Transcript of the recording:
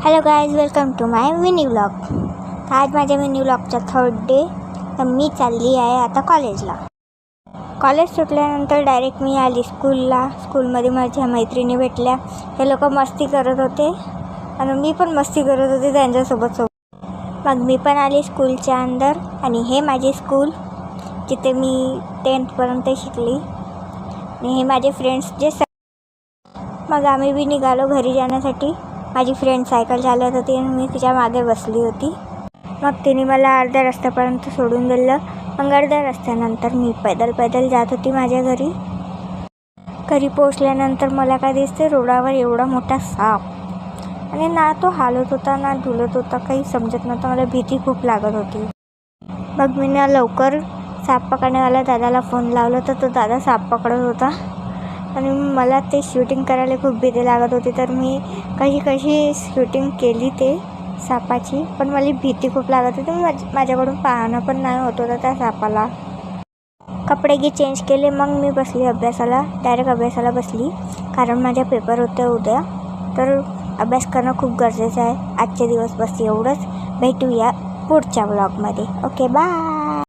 Hello guys, welcome to my mini vlog. आज माझ्या mini व्लॉगचा third day. तर मी चालली आहे आता कॉलेजला. कॉलेज सुटल्यानंतर डायरेक्ट मी आली स्कूलला. स्कूलमध्ये माझ्या मैत्रिणी भेटल्या. ते लोक मस्ती करत होते आणि मी पण मस्ती करत होते त्यांच्यासोबत. मग मी पण आली स्कूलच्या अंदर आणि हे माझे स्कूल जिथे मी 10th शिकली. आणि हे माझे फ्रेंड्स मग आम्ही बी निघालो घरी जाण्यासाठी. माझी फ्रेंड सायकल चालवत होती आणि मी तिच्या मागे बसली होती. मग तिने मला अर्ध्या रस्त्यापर्यंत सोडून दिलं. मग अर्ध्या रस्त्यानंतर मी पैदल जात होती माझ्या घरी. घरी पोचल्यानंतर मला काय दिसते, रोडावर एवढा मोठा साप. आणि ना तो हालत होता ना धुलत होता, काही समजत नव्हतं. मला भीती खूप लागत होती. मग मी ना लवकर साप पकडण्यावाल्या दादाला फोन लावला तर तो दादा साप पकडत होता. आणि मला ते शूटिंग करायला खूप भीती लागत होती. तर मी कशी शूटिंग केली ते सापाची. पण मला भीती खूप लागत होती. माझ्याकडून पाहणं पण नाही होत होतं त्या सापाला. कपडे चेंज केले. मग मी बसली अभ्यासाला. डायरेक्ट अभ्यासाला बसली कारण माझ्या पेपर होते उद्या. तर अभ्यास करणं खूप गरजेचं आहे. आजचे दिवस बस एवढंच. भेटूया पुढच्या व्लॉगमध्ये. Okay, bye.